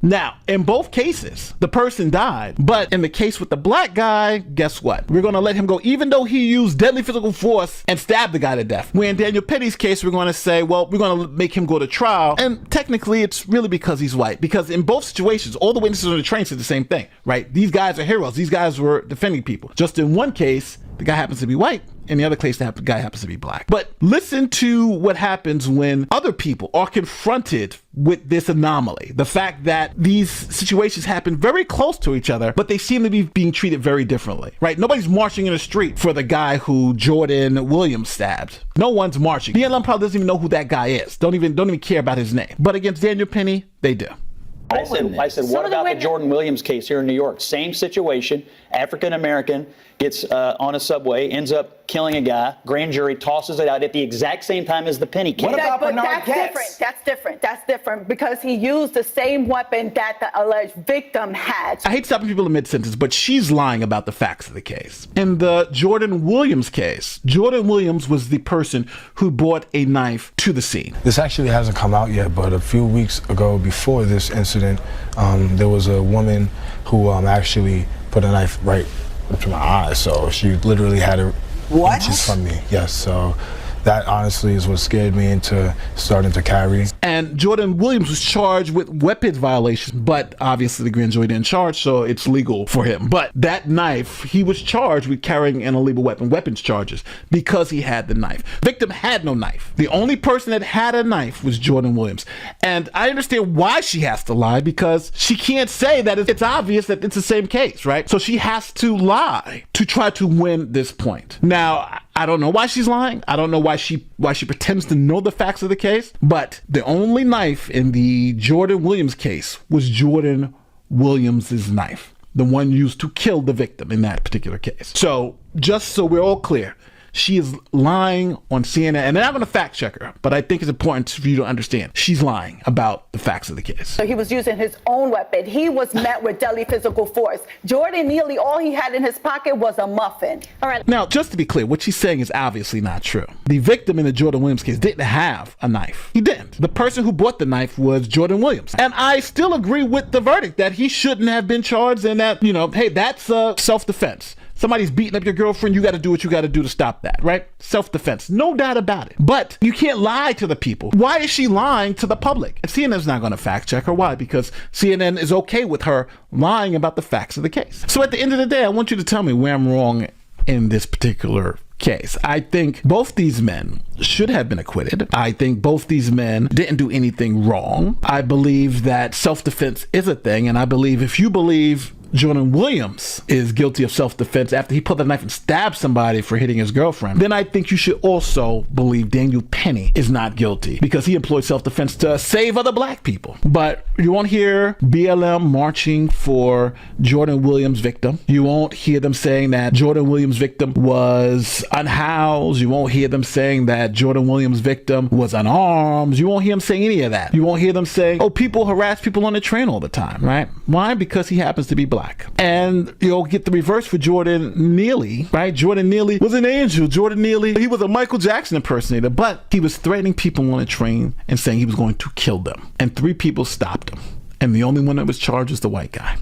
Now, in both cases, the person died. But in the case with the black guy, guess what? We're going to let him go, even though he used deadly physical force and stabbed the guy to death. Where in Daniel Penny's case, we're going to say, well, we're going to make him go to trial. And technically, it's really because he's white. Because in both situations, all the witnesses on the train said the same thing, right? These guys are heroes. These guys were defending people. Just in one case, the guy happens to be white. In the other case, the guy happens to be black. But listen to what happens when other people are confronted with this anomaly. The fact that these situations happen very close to each other, but they seem to be being treated very differently, right? Nobody's marching in the street for the guy who Jordan Williams stabbed. No one's marching. BLM probably doesn't even know who that guy is. Don't even care about his name. But against Daniel Penny, they do. I said, what about the Jordan Williams case here in New York? Same situation, African-American gets on a subway, ends up killing a guy, grand jury tosses it out at the exact same time as the Penny case. What about Bernard Goetz? That's different because he used the same weapon that the alleged victim had. I hate stopping people in mid-sentence, but she's lying about the facts of the case. In the Jordan Williams case, Jordan Williams was the person who brought a knife to the scene. This actually hasn't come out yet, but a few weeks ago before this incident, there was a woman who actually put a knife right into my eye, so she literally had it inches from me. Yes, so that honestly is what scared me into starting to carry. And Jordan Williams was charged with weapons violation, but obviously the grand jury didn't charge, so it's legal for him. But that knife, he was charged with carrying an illegal weapon, weapons charges, because he had the knife. Victim had no knife. The only person that had a knife was Jordan Williams. And I understand why she has to lie, because she can't say that it's obvious that it's the same case, right? So she has to lie to try to win this point. Now, I don't know why she's lying. I don't know why she pretends to know the facts of the case, but the only knife in the Jordan Williams case was Jordan Williams's knife, the one used to kill the victim in that particular case. So just so we're all clear, she is lying on CNN, and they're not going to fact check her, but I think it's important for you to understand she's lying about the facts of the case. So he was using his own weapon. He was met with deadly physical force. Jordan Neely, all he had in his pocket was a muffin. All right. Now, just to be clear, what she's saying is obviously not true. The victim in the Jordan Williams case didn't have a knife. He didn't. The person who bought the knife was Jordan Williams. And I still agree with the verdict that he shouldn't have been charged, and that, hey, that's self-defense. Somebody's beating up your girlfriend, you got to do what you got to do to stop that, right? Self-defense, no doubt about it. But you can't lie to the people. Why is she lying to the public? And CNN's not going to fact check her. Why? Because CNN is okay with her lying about the facts of the case. So at the end of the day, I want you to tell me where I'm wrong in this particular case. I think both these men should have been acquitted. I think both these men didn't do anything wrong. I believe that self-defense is a thing, and I believe if you believe Jordan Williams is guilty of self-defense after he pulled a knife and stabbed somebody for hitting his girlfriend, then I think you should also believe Daniel Penny is not guilty because he employed self-defense to save other black people. But you won't hear BLM marching for Jordan Williams' victim. You won't hear them saying that Jordan Williams' victim was unhoused. You won't hear them saying that Jordan Williams' victim was unarmed. You won't hear them saying any of that. You won't hear them saying, oh, people harass people on the train all the time, right? Why? Because he happens to be black. And you'll get the reverse for Jordan Neely, right? Jordan Neely was an angel. Jordan Neely, he was a Michael Jackson impersonator, but he was threatening people on a train and saying he was going to kill them. And 3 people stopped him. And the only one that was charged was the white guy.